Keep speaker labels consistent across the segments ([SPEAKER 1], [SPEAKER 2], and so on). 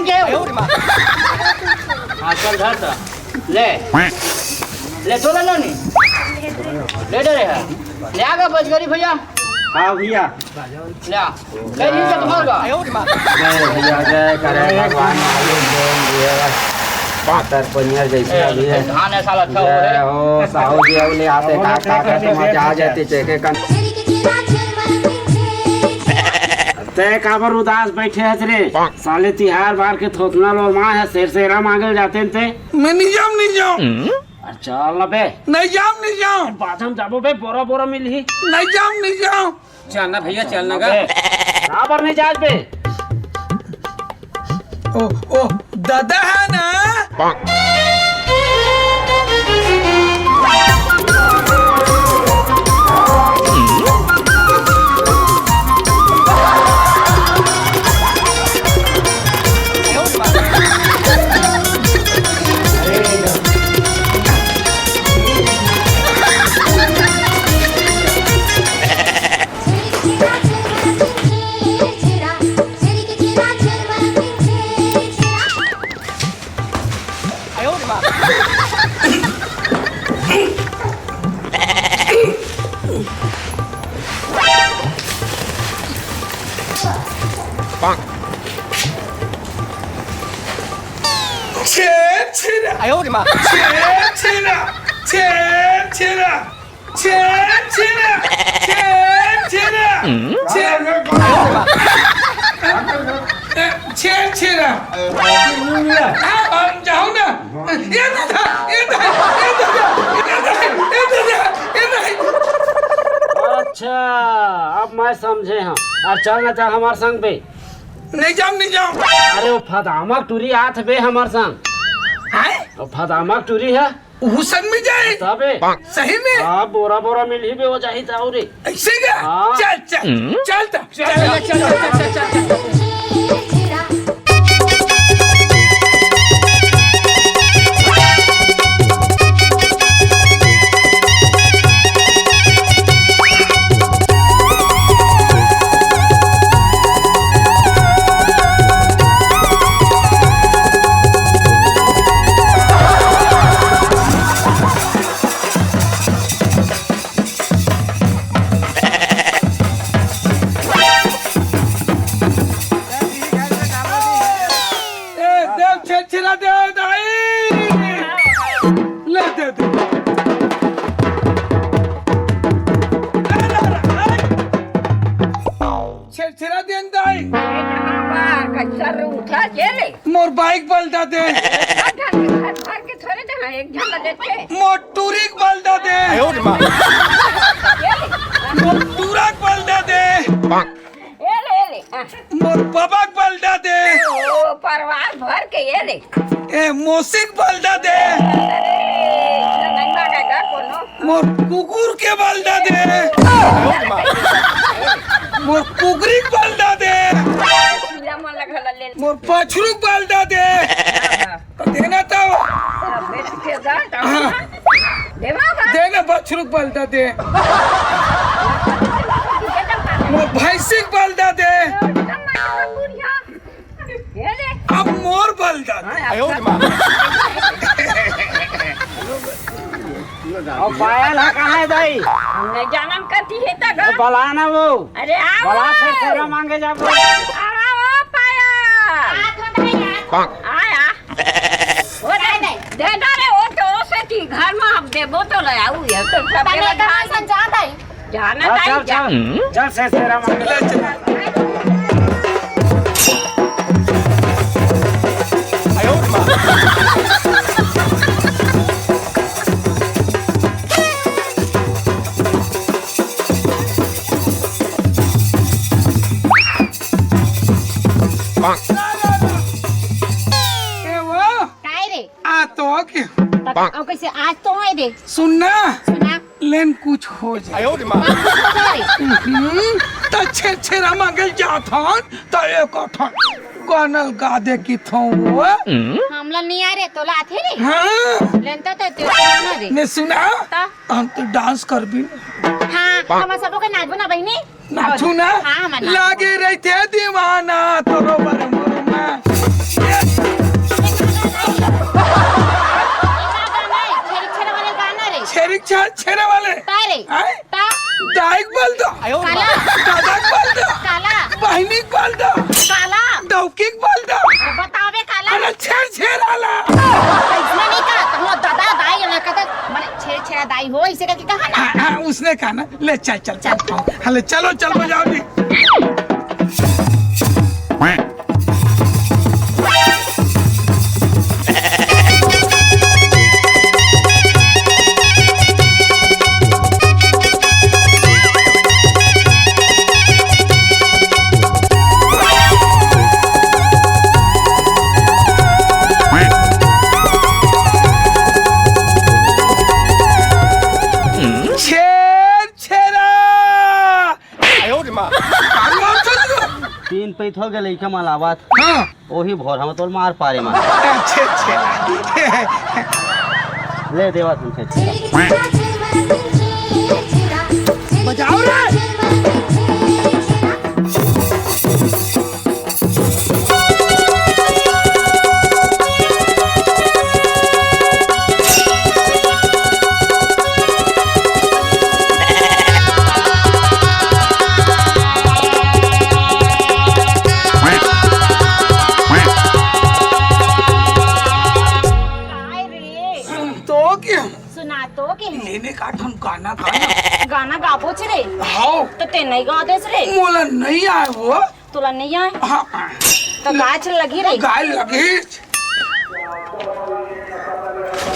[SPEAKER 1] के हाँ चल धर सा ले ले तो लो नी ले डरे है ले आगा बजगरी भैया
[SPEAKER 2] हाँ भैया
[SPEAKER 1] ले आ ले जी से तुम्हारा
[SPEAKER 2] जय भैया जय करे भगवान पातर पनियर जैसे अभी है
[SPEAKER 1] धान है साला अच्छा
[SPEAKER 2] जय हो साहू जी अब ले आते काका का तुम आ जाते चेके कन ते काबर उदास बैठे है रे साले तिहार बार के थोतना लो मां है शेर शेरा मांगे जाते थे
[SPEAKER 3] मैं नहीं जाऊं
[SPEAKER 2] चल बे
[SPEAKER 3] नहीं जाऊं
[SPEAKER 2] बाथम जाबो बे बोरा बोरा मिली
[SPEAKER 3] नहीं जाऊं
[SPEAKER 1] चलना भैया चलना का
[SPEAKER 2] काबर नहीं जात बे
[SPEAKER 3] ओ दादा है ना जाओ ना
[SPEAKER 2] अच्छा अब मैं समझे हाँ और चल ना चल हमारे संग पे
[SPEAKER 3] नहीं जाऊं
[SPEAKER 2] अरे वो फदामक टूरी हाथ बे हमारे संग वो फदामक टूरी है
[SPEAKER 3] वो संग में जाए
[SPEAKER 2] तबे
[SPEAKER 3] सही में
[SPEAKER 2] हाँ बोरा बोरा मिली बे वो चाहिए था रे
[SPEAKER 3] ऐसे क्या
[SPEAKER 2] हाँ।
[SPEAKER 3] चल मोर बाइक बलता दे मोर टूरिक बलता दे मोर टूरक बलता दे मोर बबक बलता दे
[SPEAKER 4] परिवार भर के ये ले
[SPEAKER 3] ए मोसिक बलता दे मोर कुकुर के बलता दे मोर कुकरी बलता दे मोर पछरू बलता दे देना तो देना पछरू बलता दे मोर भैंसी बलता दे अब मोर बलता दे
[SPEAKER 2] और पायल है कहाँ है दाई
[SPEAKER 4] नहीं जानम करती है तक
[SPEAKER 2] बला ना वो
[SPEAKER 4] अरे आओ
[SPEAKER 2] बला से तेरा मांगे जा
[SPEAKER 4] आओ पाया आया वो दे दे वो तो से की घर में हम देबो तो ले आऊ ये तो सब के कहां संचार है जाना
[SPEAKER 2] चल चल चल से तेरा मांगे
[SPEAKER 4] कैसे आज तो है दे
[SPEAKER 3] सुनना
[SPEAKER 4] सुना
[SPEAKER 3] लेन कुछ हो जाए तो छेरा मांगे जाता तो एक गानल गा दे की थो
[SPEAKER 4] हमला नहीं आ रे तो लाथे रे
[SPEAKER 3] हाँ
[SPEAKER 4] लेन तो ना रे
[SPEAKER 3] ने सुना हम तो डांस कर भी
[SPEAKER 4] हां हम सब के नाचबो ना बहिनी
[SPEAKER 3] नाचू ना
[SPEAKER 4] हां
[SPEAKER 3] लागे रहते दीवाना तोरो बर मोर में छेरे वाले
[SPEAKER 4] तारे
[SPEAKER 3] हैं?
[SPEAKER 4] ता
[SPEAKER 3] दाइक बोल दो,
[SPEAKER 4] काला
[SPEAKER 3] दादाक बोल दो,
[SPEAKER 4] काला
[SPEAKER 3] बहनीक बोल दो,
[SPEAKER 4] काला
[SPEAKER 3] डौकीक बोल दो।
[SPEAKER 4] बतावे काला
[SPEAKER 3] अरे छेर आला।
[SPEAKER 4] इसने नहीं कहा तुम दादा दाई ना कहता माने छेड़ छेड़ा दाई हो इसे करके कहा ना
[SPEAKER 3] हाँ, उसने कहा ना ले चल चल चल हले चलो चल बजाओ जी।
[SPEAKER 5] तीन पैथ हो गए कमल आवाज
[SPEAKER 3] हाँ
[SPEAKER 5] वही भोर हम तो मार पारे मार
[SPEAKER 3] अच्छे
[SPEAKER 5] ले देवा तुमसे
[SPEAKER 3] बजाओ रे।
[SPEAKER 4] काय रे
[SPEAKER 3] तो क्या
[SPEAKER 4] सुना तो के
[SPEAKER 3] लेने का हम गाना गाना
[SPEAKER 4] गाना गाबो छ रे
[SPEAKER 3] हाँ
[SPEAKER 4] तो ते नहीं गा देस रे
[SPEAKER 3] मोला नहीं आए वो
[SPEAKER 4] तुला नहीं आए
[SPEAKER 3] हाँ
[SPEAKER 4] तो गाछ लगी रे
[SPEAKER 3] गाय लगी।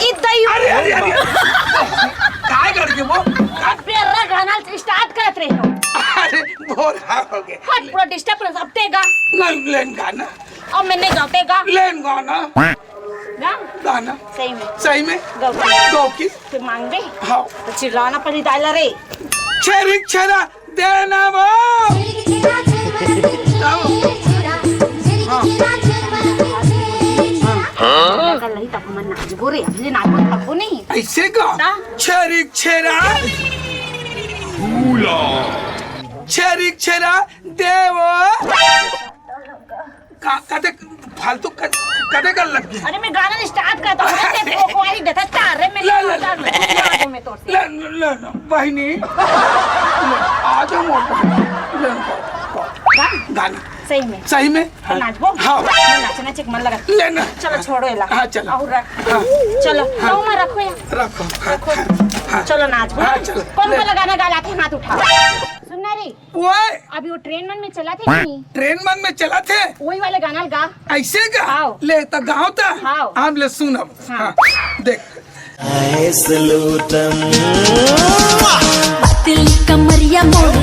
[SPEAKER 4] ई दई
[SPEAKER 3] अरे अरे अरे काय करके वो
[SPEAKER 4] पेरा गाना स्टार्ट करत रे हो
[SPEAKER 3] अरे बोल हो गए
[SPEAKER 4] हट पूरा डिस्टर्ब अब ते गा
[SPEAKER 3] नहीं लेन गाना
[SPEAKER 4] अब मैंने गाते गा
[SPEAKER 3] लेन गाना
[SPEAKER 4] गा
[SPEAKER 3] गाना
[SPEAKER 4] सही में
[SPEAKER 3] गौ की
[SPEAKER 4] फिर मांग दे
[SPEAKER 3] हाँ
[SPEAKER 4] तो चिल्लाना पड़ी डाला रे
[SPEAKER 3] छेरिक छेरा देना वो
[SPEAKER 4] कल नहीं तब मन नाच गो रे अभी नाच तब नहीं
[SPEAKER 3] ऐसे का
[SPEAKER 4] हाँ।
[SPEAKER 3] छेरिक छेरा छेरिक छेरा देवो कदे फालतू कदे कर लगती है।
[SPEAKER 4] अरे मैं गाना स्टार्ट करता हूँ ना तेरे को ही देता चार रे मैं
[SPEAKER 3] ले
[SPEAKER 4] मैं तो
[SPEAKER 3] ले ले बहनी आज गाना
[SPEAKER 4] सही में
[SPEAKER 3] हाँ।
[SPEAKER 4] नाच वो
[SPEAKER 3] हाँ।
[SPEAKER 4] नाचना चिक मन लगा
[SPEAKER 3] लेना
[SPEAKER 4] चलो छोड़ो इला
[SPEAKER 3] हाँ चलो
[SPEAKER 4] और रख
[SPEAKER 3] हाँ।
[SPEAKER 4] चलो
[SPEAKER 3] हाँ।
[SPEAKER 4] तो मैं रखो यार
[SPEAKER 3] रखो
[SPEAKER 4] रखो
[SPEAKER 3] हाँ।
[SPEAKER 4] चलो नाच
[SPEAKER 3] हाँ, चलो।
[SPEAKER 4] कौन
[SPEAKER 3] ले।
[SPEAKER 4] सा लगाना गाला थे हाथ उठा सुनना रे
[SPEAKER 3] ओए
[SPEAKER 4] अभी वो ट्रेन मन में चला थे नहीं
[SPEAKER 3] ट्रेन मन में चला थे
[SPEAKER 4] वही वाले गाना गा
[SPEAKER 3] ऐसे का
[SPEAKER 4] हाँ।
[SPEAKER 3] ले तो गाँव था
[SPEAKER 4] हाँ।
[SPEAKER 3] हम ले सुनब
[SPEAKER 4] हाँ।
[SPEAKER 3] हाँ। देख
[SPEAKER 6] दिल कमरिया मोरे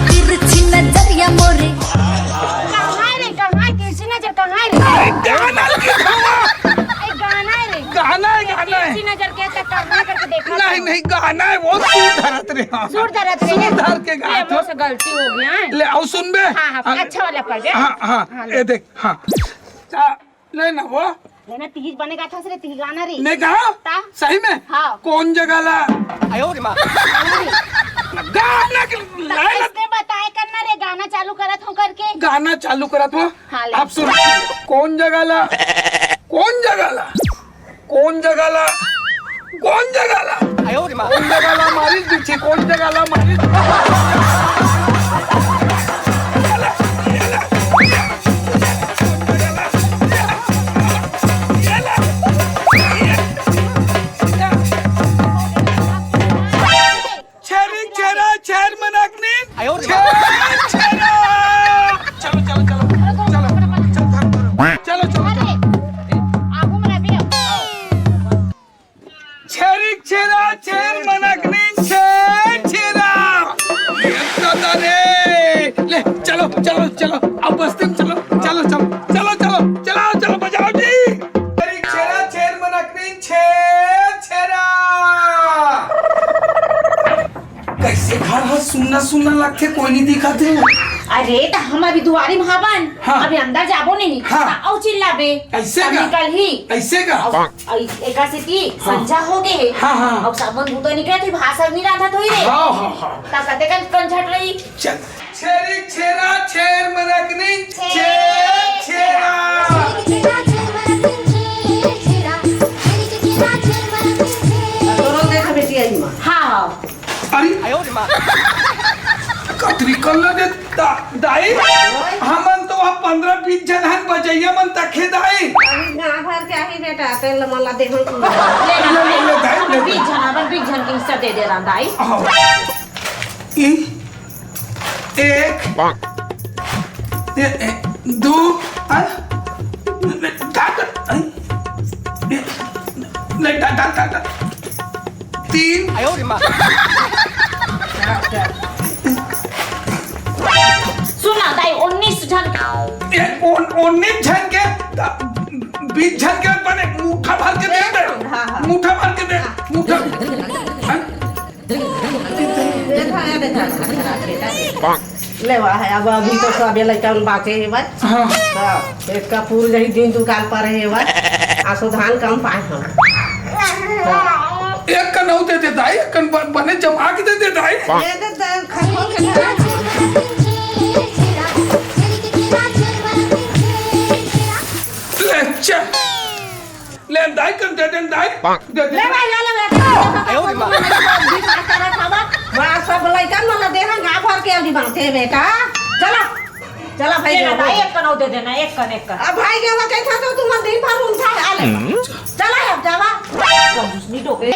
[SPEAKER 6] तिरछी नजरिया मोरे
[SPEAKER 4] कहाँ तिरछी नजर कहाँ रे
[SPEAKER 3] गाना
[SPEAKER 4] गाना है रे
[SPEAKER 3] गाना है गाना है
[SPEAKER 4] तिरछी नजर के तक करना करके देखा
[SPEAKER 3] नहीं नहीं गाना है वो सुर धरत रे हाँ।
[SPEAKER 4] सुर धरत रे
[SPEAKER 3] सुर धर के गा
[SPEAKER 4] ये मुझसे गलती हो गया है
[SPEAKER 3] ले आओ सुन बे
[SPEAKER 4] हाँ हाँ अच्छा वाला कर दे
[SPEAKER 3] हाँ हाँ ये देख हाँ ले ना वो
[SPEAKER 4] लेना तीज बनेगा था सिर्फ तीज गाना रे
[SPEAKER 3] ने कहा
[SPEAKER 4] ता?
[SPEAKER 3] सही में
[SPEAKER 4] हाँ।
[SPEAKER 3] कौन जगह ला गाना
[SPEAKER 4] इसने बताया करना रे गाना चालू करत हूँ करके
[SPEAKER 3] गाना चालू करा तो
[SPEAKER 4] हाँ, ले।
[SPEAKER 3] आप सुन कौन जगह ला कौन जगह ला कौन जगह ला कौन जगह ला कौन जगह ला मारी पीछे कौन जगह ला मारी चलो चलो चलो अब बस्ती में चलो चलो चलो चलो चलो चलो चलो बजाओ जी छेरा छेर मनकनी छेर छेरा कैसे घर है सुनना सुनना लगते कोई नहीं दिखाते
[SPEAKER 4] अरे तो हम अभी दुआरी महावन
[SPEAKER 3] हाँ।
[SPEAKER 4] अभी अंदर जाबो नहीं
[SPEAKER 3] हाँ।
[SPEAKER 4] औ चिल्लाबे
[SPEAKER 3] ऐसे
[SPEAKER 4] अब
[SPEAKER 3] का?
[SPEAKER 4] निकल ही
[SPEAKER 3] ऐसे का
[SPEAKER 4] एका से की संजा हो गए
[SPEAKER 3] हाँ, हाँ।
[SPEAKER 4] अब साबुन भूतो निकले थे भाषा नहीं रहा था तो ही रे
[SPEAKER 3] हाँ हाँ हाँ
[SPEAKER 4] ता कते कन झट रही
[SPEAKER 3] चल छेरी छेरा छेर मनकनी छेर छेरा
[SPEAKER 6] छेरा
[SPEAKER 3] निकलना दे दाई हमन तो 15-20 जन हन बजैया मन तखे दाई
[SPEAKER 4] ना भर के आही बेटा तेल मला दे हम
[SPEAKER 3] ले दाई
[SPEAKER 4] 20 जन की हिस्सा दे दे रहा दाई
[SPEAKER 3] एक दो तीन
[SPEAKER 4] सुना दाई 19 जन
[SPEAKER 3] 19 जन के 20 जन के बने मुट्ठा भर के दे मुट्ठा भर के दे मुट्ठा
[SPEAKER 4] ले वाह है अब अभी तो सब लड़कन बाटे है बस हां पेट का पूर जही दिन दुकान पर है बस आसो धान कम पाए हम
[SPEAKER 3] एक का नौ दे दाई एक बने जमा के दे दाई ले चल ले दाई कर दे दाई दे
[SPEAKER 4] ले वहाँ सब लड़कन मला दे हम गा भर के अभी बांधे बेटा चला चला भाई दाई एक कनौ दे देना एक अब भाई के वो कहता तो तुम दिन भर उठा आले चला अब जावा कंजूसनी टोके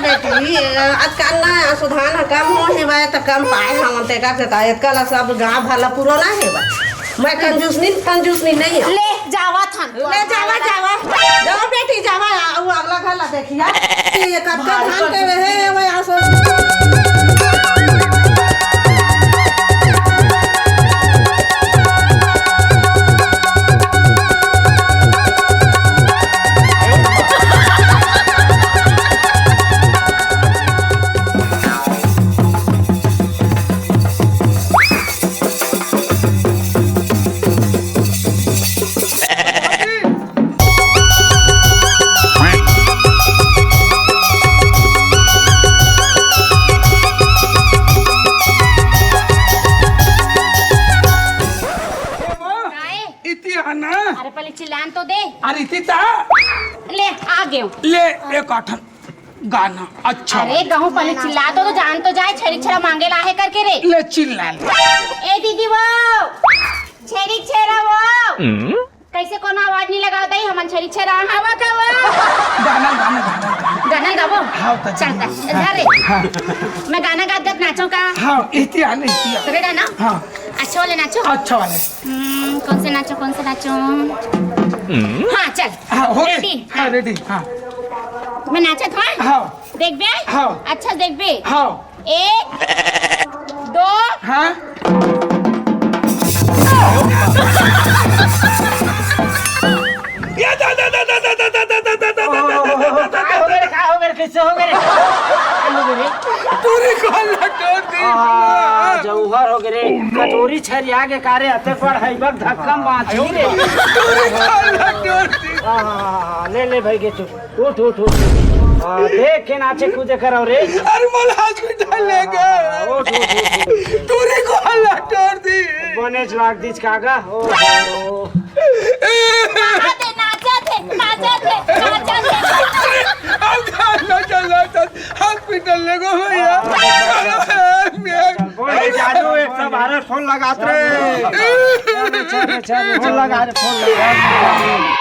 [SPEAKER 4] बेटी आजकल ना सुधार कम हो है भाई तो कम पाए हम ते का कहता है कल सब गांव भला पुराना है भाई मैं कंजूसनी नहीं है
[SPEAKER 6] ले जावा थान
[SPEAKER 4] ले जावा बेटी जावा वो अगला घर ला देखिया ये कच्चा धान के है वो यहाँ से
[SPEAKER 6] अरे पहले चिल्लान तो दे।
[SPEAKER 3] अरे तीता
[SPEAKER 6] ले आ गए
[SPEAKER 3] ले एक आठन गाना अच्छा
[SPEAKER 6] अरे गहूँ पहले चिल्ला तो जान तो जाए छेरी छेरा मांगे ला है करके रे
[SPEAKER 3] ले चिल्ला
[SPEAKER 6] ए दीदी वो छेरी छेरा वो कैसे कोनो आवाज नहीं लगाता ही हमन छेरी छेरा हवा का वो
[SPEAKER 3] गाना
[SPEAKER 6] गाना गावो
[SPEAKER 3] हाँ तो
[SPEAKER 6] चलता इधर रे मैं गाना गा दे नाचो का
[SPEAKER 3] हाँ इति आने इति
[SPEAKER 6] तेरे गाना
[SPEAKER 3] हाँ
[SPEAKER 6] अच्छा वाले नाचो
[SPEAKER 3] अच्छा वाले
[SPEAKER 6] कौन से नाचो हाँ चल
[SPEAKER 3] हाँ हो
[SPEAKER 6] रेडी
[SPEAKER 3] हाँ रेडी हाँ
[SPEAKER 6] मैं नाचत हूँ
[SPEAKER 3] हाँ
[SPEAKER 6] देख बे
[SPEAKER 3] हाँ
[SPEAKER 6] अच्छा देख बे
[SPEAKER 3] हाँ
[SPEAKER 6] 1 2
[SPEAKER 3] हाँ
[SPEAKER 2] कैसे हो गए
[SPEAKER 3] पूरी कॉल लटोर दी
[SPEAKER 2] जौहर हो गए कटोरी छरिया के कारे अते पर हैबक धक्कम बांधी रे
[SPEAKER 3] पूरी कॉल लटोर दी
[SPEAKER 2] ले भाई के उठ उठ उठ देख के नाचे कूदे करो रे
[SPEAKER 3] अरे मोल हॉस्पिटल ले गए पूरी कॉल लटोर दी
[SPEAKER 2] बनेज लाग दिस कागा ओ
[SPEAKER 3] हॉस्पिटल ले गो भैया
[SPEAKER 2] जादू 112 फोन लगात रे चल लगा रे फोन लगा